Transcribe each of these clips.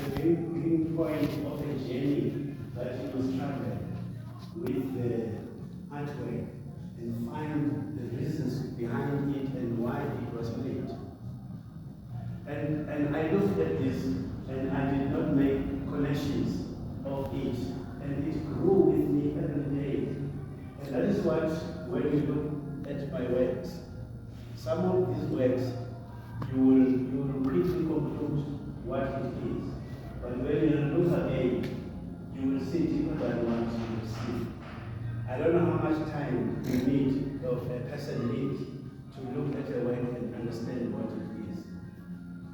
the beginning point of a journey that you must travel with the artwork and find the reasons behind it and why it was made. And I looked at this and I did not make connections of it, and it grew with me every day. And that is what, when you look at my works, some of these works, you will quickly conclude what it is. But when you look again, you will see deeper than what you see. I don't know how much time you need, or a person needs, to look at a work and understand what it is.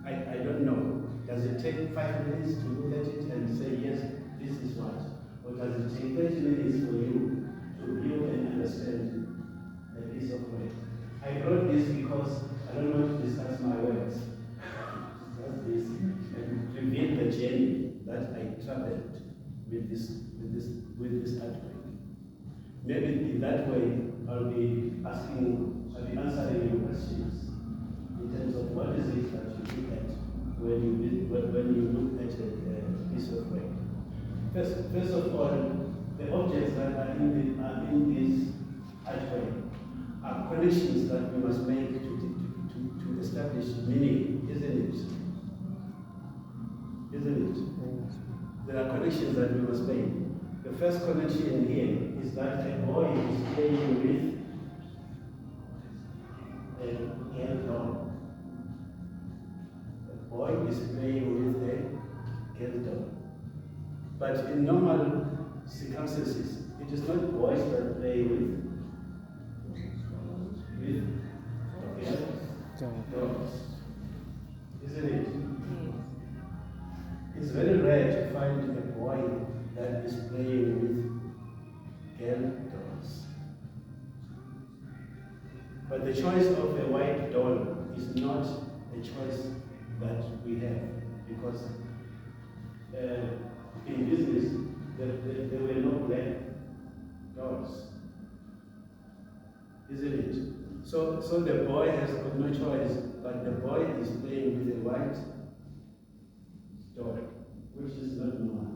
I don't know. Does it take 5 minutes to look at it and say, yes, this is what? Or does it take 30 minutes for you to view and understand a piece of work? I brought this because I don't want to discuss my works. Just this, and reveal the journey that I traveled with this artwork. Maybe in that way, I'll be answering your questions in terms of what is it that you look at when you look at a piece of work. First of all, the objects that are in this artwork are connections that we must make to establish meaning, isn't it? Isn't it? There are connections that we must make. The first connection here is that a boy is playing with a girl doll. A boy is playing with a girl doll. But in normal circumstances, it is not boys that play with dolls. Isn't it? It's very rare to find a boy that is playing with girl dolls. But the choice of a white doll is not a choice that we have, because in business there were no black dolls, isn't it? So the boy has got no choice, but the boy is playing with a white doll, which is not normal.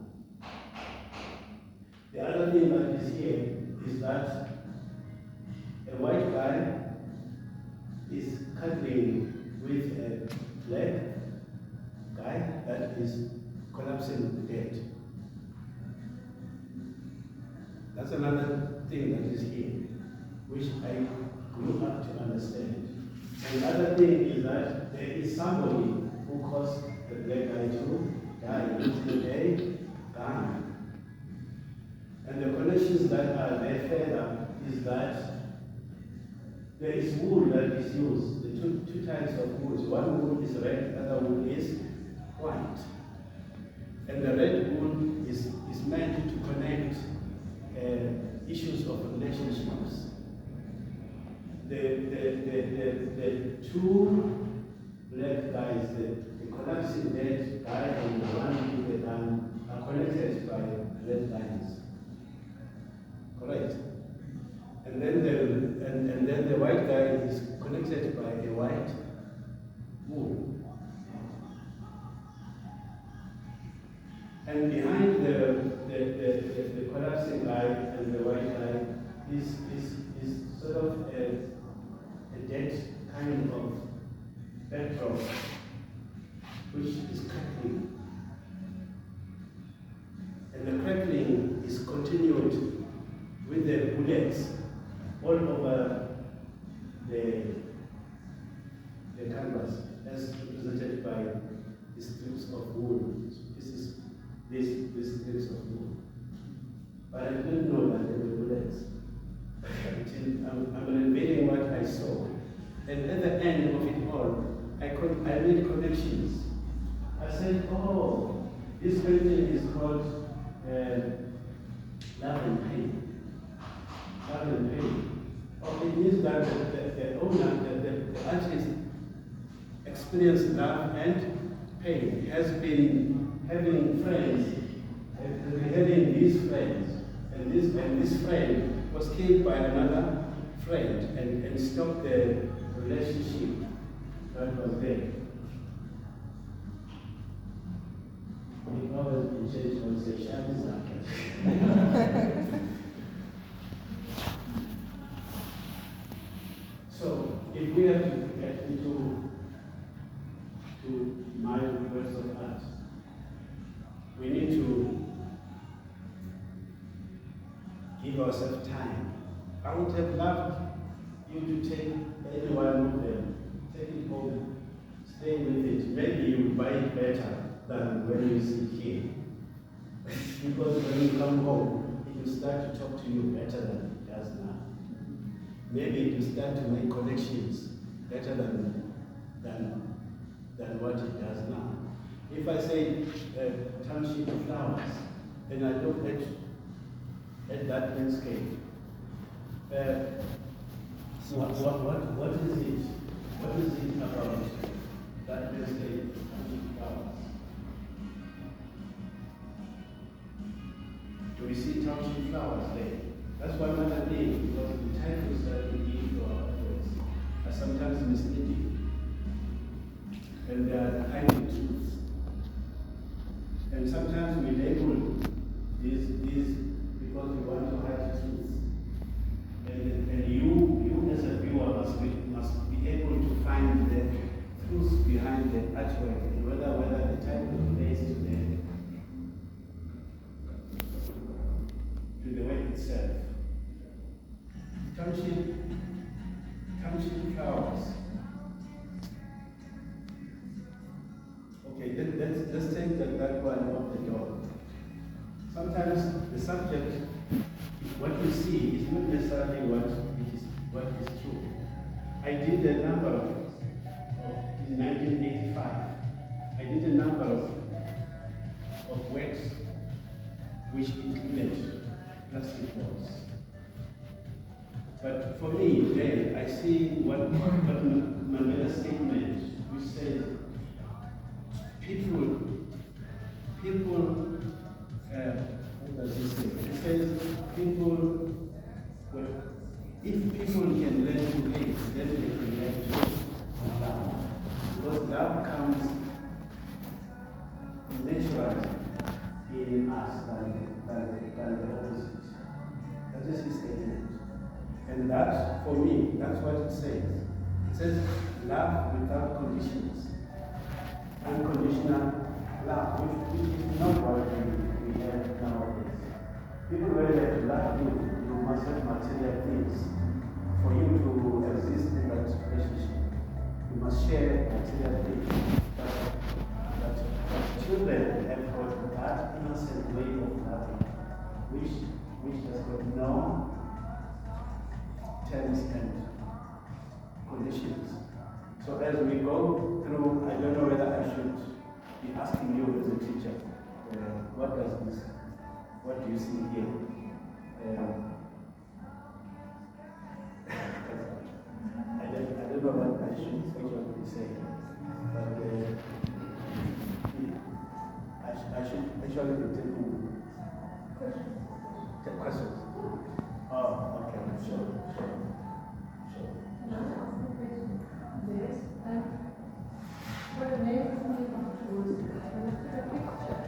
The other thing that is here is that a white guy is cuddling with a black guy that is collapsing dead. That's another thing that is here, which I grew up to understand. And the other thing is that there is somebody who caused the black guy to die using a gun. And the connections that are there further is that there is wool that is used. The two types of wool. One wool is red, the other wool is white. And the red wool is meant to connect issues of relationships. The two black guys, the collapsing dead guy and the one with the gun, are connected by red lines. Correct? And then the white guy is connected by a white wool. And behind the collapsing guy and the white guy is sort of a dead kind of backdrop, which is crackling. And the crackling is continued with the bullets all over the canvas, as represented by the strips of wool. These strips of wool. But I didn't know that they were bullets. I'm revealing what I saw. And at the end of it all, I made connections. I said, oh, this painting is called Love and Pain. Love and Pain. Oh, it means that the owner, the artist, experienced love and pain. He has been having friends, having these friends, and this friend was killed by another friend and stopped the relationship that was there. flowers in church will say, Shabbat. So, if we have to get into my works of art, we need to give ourselves time. I would have loved you to take any one of them, take it home, stay with it. Maybe you buy it better than when you sit here. Because when you come home, it will start to talk to you better than it does now. Maybe it will start to make connections better than what it does now. If I say township flowers, and I look at that landscape, so what is it? What is it about that landscape, township flowers? Do we see township flowers there? That's one other thing, because the titles that we give to our words are sometimes misleading. And they are kind of truths. And sometimes we label these because we want to hide truths. And you as a viewer must be able to find the truth behind the artwork and whether the title relates to the work itself. Township flowers. Okay, let's take that one off the door. Sometimes the subject, what you see, is not necessarily what is true. I did a number of, in 1985, I did a number of works which included plastic balls. But for me, today, I see what Mandela's statement, which says, people, what does he say? It says, if people can learn to hate, then they can learn to love. Because love comes naturally in us than the opposite. That is his statement. And that, for me, that's what it says. It says, love without conditions. Unconditional love, which is not what we have nowadays. People really have to love you, you must have material things for you to exist in that relationship. You must share material things. But children have got that innocent way of loving, which has got no terms and conditions. So as we go through, I don't know whether I should be asking you as a teacher, what do you see here? I don't know what I should actually say, but I should actually be taking questions. Oh, okay, sure. Yes, what amazes me about yours is that when I took a picture,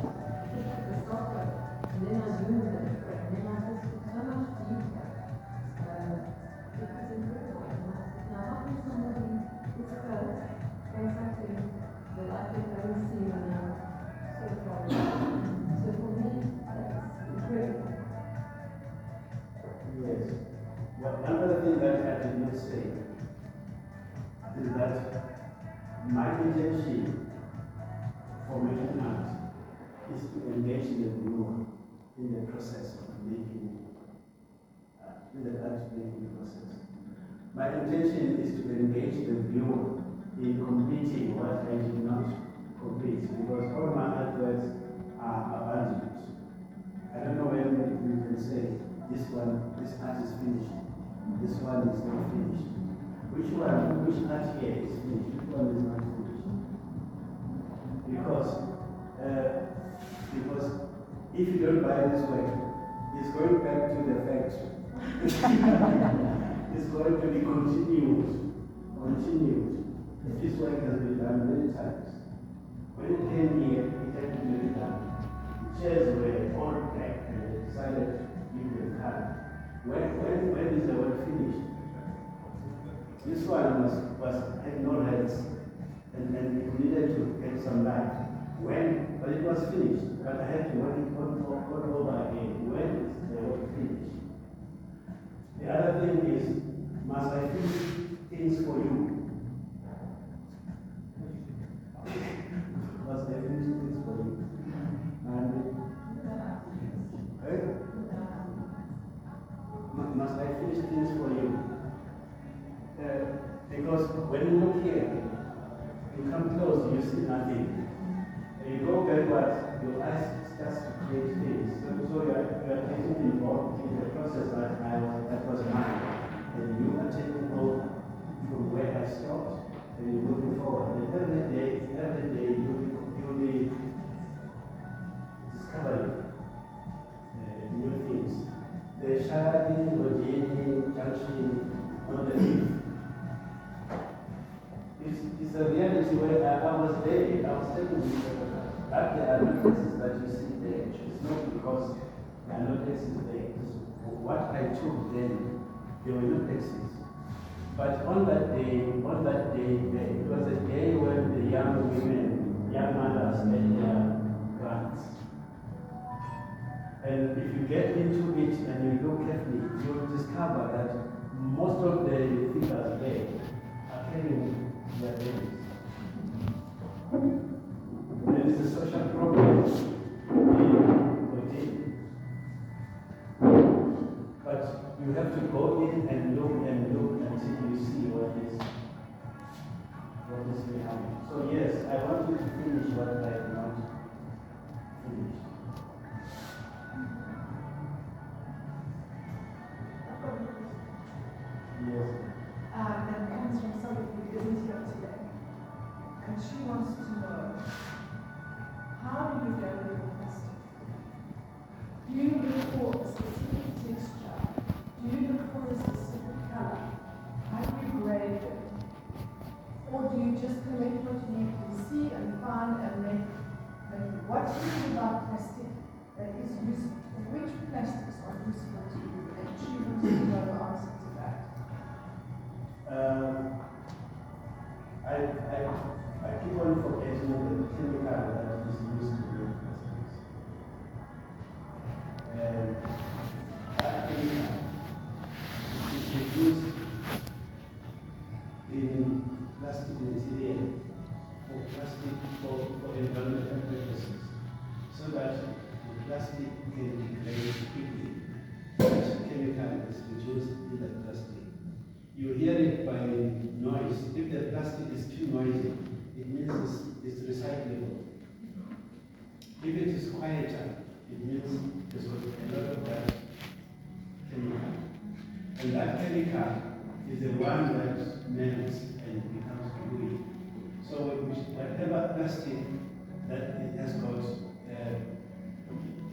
the sculpture, and then I zoomed in, and then I just took so much detail. It was incredible. And I said, now how can somebody this close say something that I can only see when I'm so far away? So for me, that's incredible. Yes. Well, another thing that I did not say is that my intention for making art is to engage the viewer in the process of making in the art making process. My intention is to engage the viewer in completing what I did not complete, because all my artworks are abandoned. I don't know when you can say this art is finished, this one is not finished. Which art here is finished? Which one is not finished? Because if you don't buy this work, it's going back to the factory. It's going to be continued. This work has been done many times. When it came here, it had to be done. This one had no heads, and it needed to get some light. But it was finished, but I had to work it all over again. When is the work finished? The other thing is, must I finish things for you? Must I finish things for you? Must I finish things for you? Because when you look here, you come close, you see nothing. And you go backwards, your eyes starts to create things. So you are getting involved in the process that was mine. And you are taking over from where I stopped, and you're moving forward. And every day you'll be discovering new things. The Shadi, Rodini, Junction, on the leaf. It's a reality where I was there. I was telling you that there are no places that you see there. It's not because there are no places there. What I took then, there were no places. But on that day, it was a day when the young women, young mothers made their grants. And if you get into it and you look carefully, you will discover that most of the figures there are carrying their babies. There is a social problem in Odin. But you have to go in and look until you see what is behind. So yes, I want you to finish what I want to finish. Yes. That comes from somebody who isn't here today. And she wants to know, how do you go with your plastic? Do you look for a specific texture? Do you look for a specific color? How do you grade it? Or do you just collect what you can see and find and make what is it about plastic that is useful? Which plastics are useful to you? And she wants to know the answer to that. I keep on forgetting the chemical that is used to make plastics. That chemical is used in plastic material for environmental purposes, so that the plastic can degrade quickly. That chemical is produced in the plastic. You hear it by noise. If the plastic is too noisy, it means it's recyclable. If it is quieter, it means there's got a lot of that chemical. And that chemical is the one that melts and becomes fluid. So whatever plastic that it has got,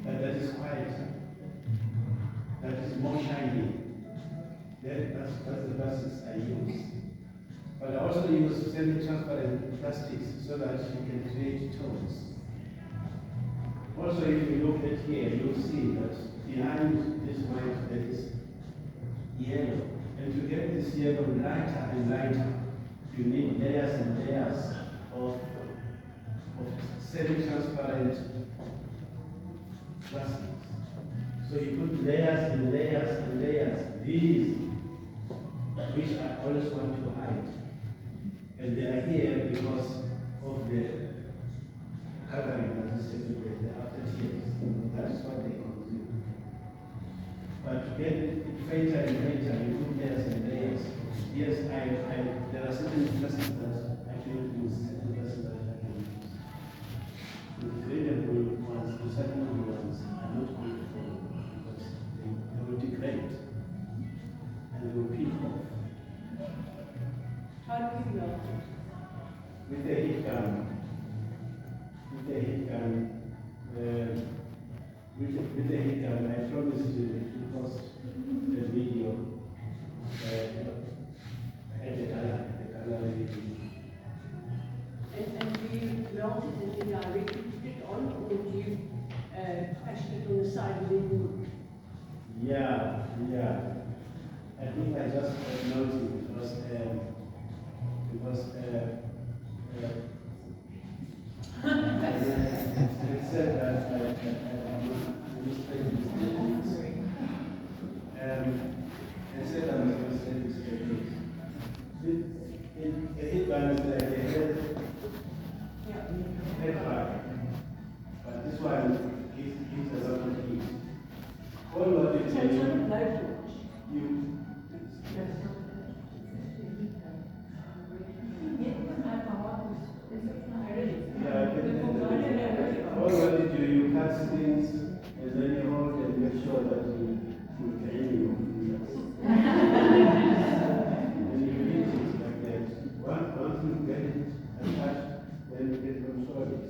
that is quieter, that is more shiny, that's the plastics I use. But I also use semi-transparent plastics so that you can create tones. Also, if you look at here, you'll see that behind this white there is yellow. And to get this yellow lighter and lighter, you need layers and layers of semi-transparent plastics. So you put layers and layers and layers. These, which I always want to hide. And they are here because of the covering that is taking place, the aftertears. That is what they consume. But to get it fainter and fainter, you put layers and layers. Yes, there are certain plastics that I cannot use, certain plastics that I can use. The degradable ones, the recyclable ones, are not good for you because they will degrade and they will peel off. How do you know? With the heat gun. With the heat gun. With the heat gun, I promised to post the video. And the color video. And do you melt it and then directly put it on, or do you crash it on the side of the wood? Yeah. I think I just noticed because said that I respect his techniques. I said I was going to say his techniques. A hit band is like a head track. But this one gives a lot of heat. All what it So it's not a is, blow torch. you yeah, all what you do, you cut strings and then you hold and make sure that you drain your fingers. And you hit it like that. Once you get it attached, then you can control it.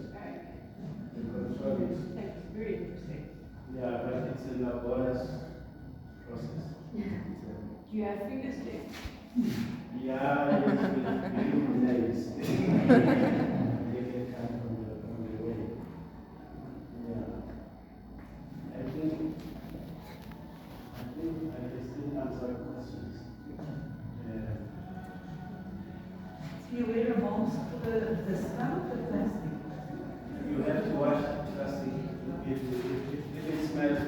You control it. Thanks, very interesting. Yeah, but it's a laborious process. Do you have finger sticks? Yeah, it's with nails. They get cut on the way. Yeah. I think I can still answer questions. Do you wear a mask for the smell of the plastic? You have to wash plastic. If it smells, it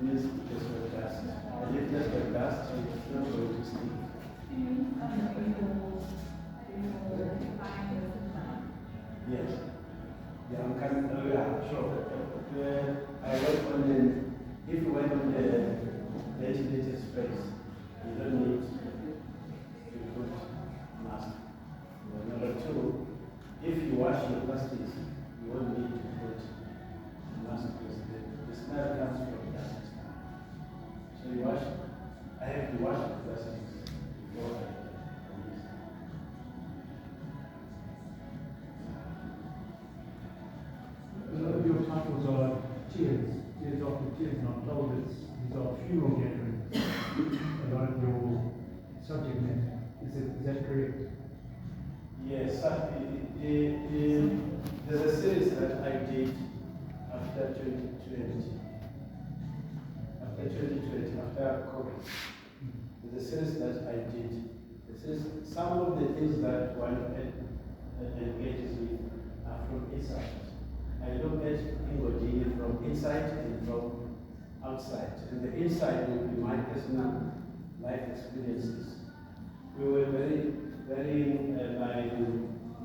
means just for dust. And if just for dust, it's not going to stick. Yes. Yeah, I'm coming. Oh, yeah, sure. I work on the, if you went on the ventilated space, you don't need to put mask. Number two, if you wash your plastics, you won't need to put mask because the smell comes from dust. So you wash, I have to wash the plastics before I use them. A lot of your titles are tears after tears, and I'm told these are funeral gatherings. A lot of your subject matter. Is that correct? Yes, there's a series that I did after 2020. After COVID. There's a series that I did. Some of the things that one engages with are from inside. I look at Ingodini from inside and from outside. And the inside will be my personal life experiences. We were very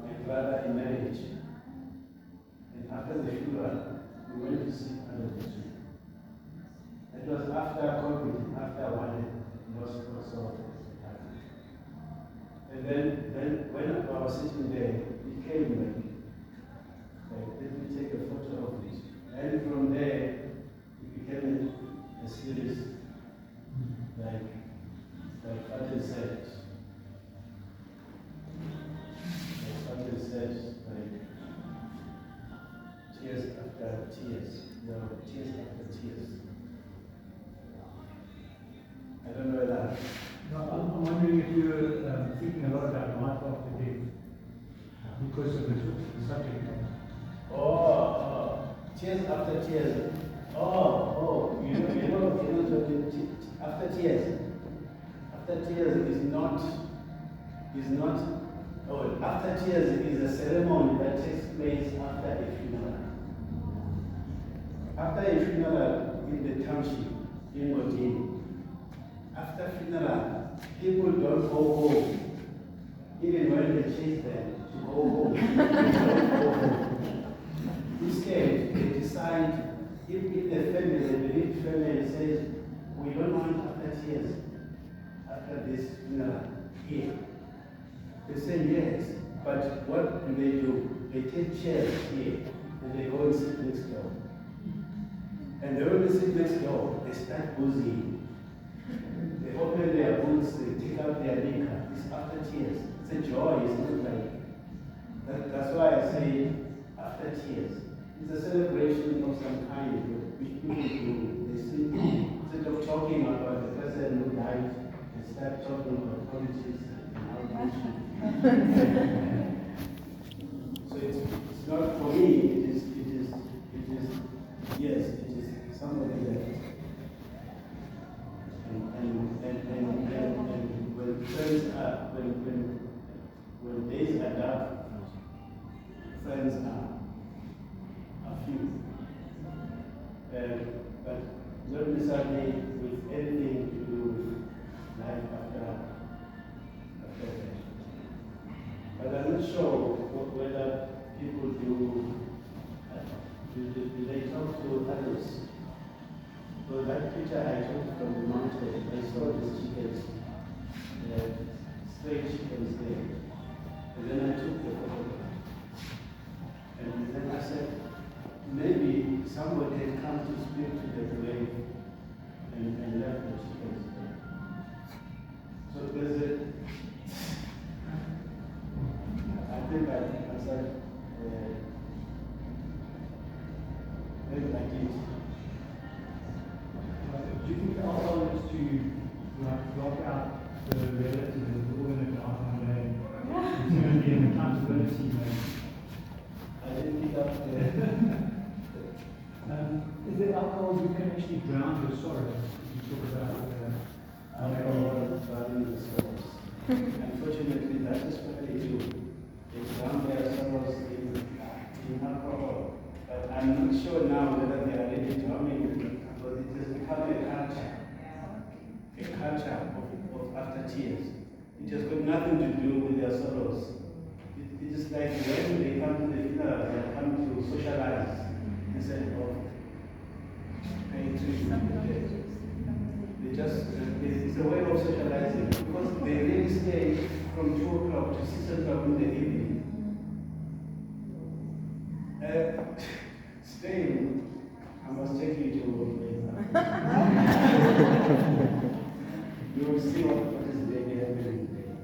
my brother in marriage. And after the funeral, we went to see under the tree. It was after COVID, after one lost also happened. And then when I was sitting there, it came like let me take a photo of it. And from there, it became a series, like Father said. Father said, like tears after tears. No, tears after tears. I don't know that. No, I'm wondering if you're thinking a lot about life after death because of the subject matter. Oh, tears after tears. You know, after tears. After tears is not, after tears is a ceremony that takes place after a funeral. After a funeral in the township, in Modini, after funeral, people don't go home. Even when they chase them to go home, they don't go home. Instead, they decide, if the family, the bereaved family says, we don't want after tears, after this funeral here. They say yes, but what do? They take chairs here and they go and sit next door. And when they sit next door, they start boozing. They open their boots, they take out their liquor. It's after tears. It's a joy, it's not like that's why I say after tears. It's a celebration of some kind which people do. They sit, instead of talking about the person who died, they start talking about politics and how so it's not for me, it is yes, it is somebody that and when friends are when days are dark, friends are few. but not necessarily with anything to do with life after death. But I'm not sure whether people do they talk to others. So that picture I took from the mountain, I saw these chickens, stray chickens there. And then I took the photograph. And then I said, maybe somebody had come to speak to the grave and left the chickens there. So there's a, I think I said, maybe I did. Do you think the alcohol is to block out the relatives and the women at the outcome day? It's going to be an accountability, maybe. I didn't pick up the. Is it alcohol you can actually drown your sorrow? You talk about Alcohol drowning the sorrows. Unfortunately, that is what they do. They drown their sorrows in alcohol. But I'm not sure now whether they are really drowning because it has become a culture of after tears. It has got nothing to do with their sorrows. It is like when they come to the funeral, they come to socialize instead of paying tribute to the dead. They just, it's a way of socializing because they really stay from 2 o'clock to 6 o'clock in the evening. Staying, I must take you to you will see what is really happening there.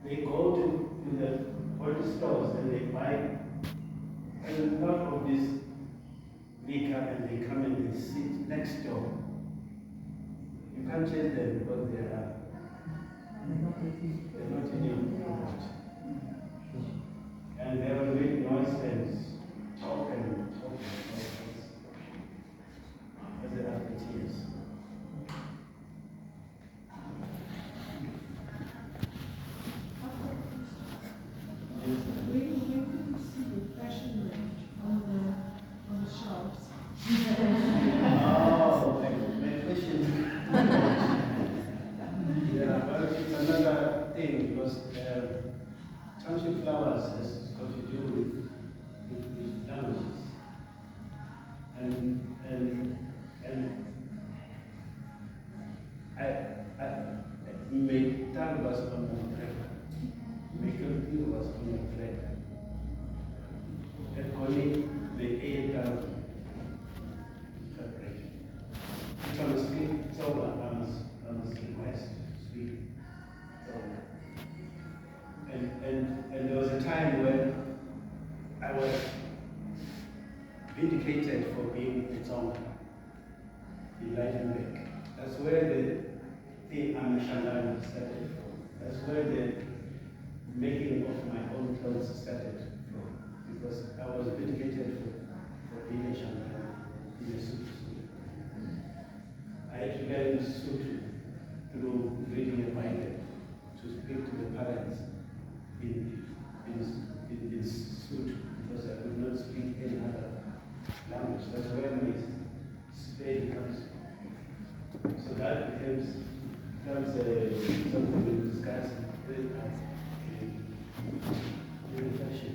They go to the old stores and they buy a lot of this liquor and they come and they sit next door. You can't chase them because they're not in your product. And they will make noise and talk as they have the tears. Where can you see the fashion range on the shelves? Oh, my question. Yeah, but it's another thing because township flowers has got to do with languages. And I made Talbas on my break. Make a was on my break. And only the A if I was speak Zola, I must request to speak Zola. And there was a time when I was vindicated for being a Zonga in Leitenbeck. That's where the thing Amishandana started from. That's where the making of my own clothes started from. Because I was vindicated for being a Shandana in a suit. I had to learn Sutu through reading a Bible to speak to the parents in Sutu because I could not speak any other language. That's where my Spain comes from. So that becomes something we discuss in fashion.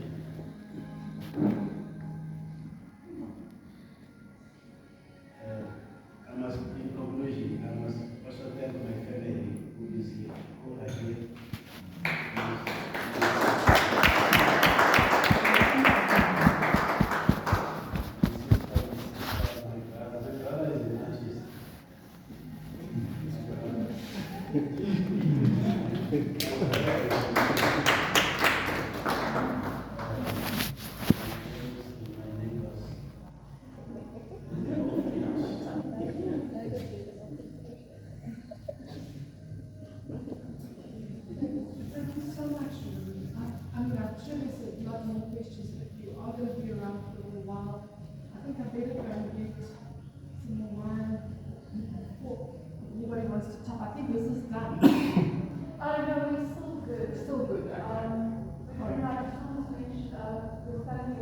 I must, in conclusion, I must also thank my family who is here, who are here. My brother is an artist. Thank you so much. I mean, I'm sure there's a lot more questions, but you are going to be around for a little while. I think I better go and get some more wine before anybody wants to top. I think this is done. Oh, no, we're still good. Still good. When I Thomas mentioned, the family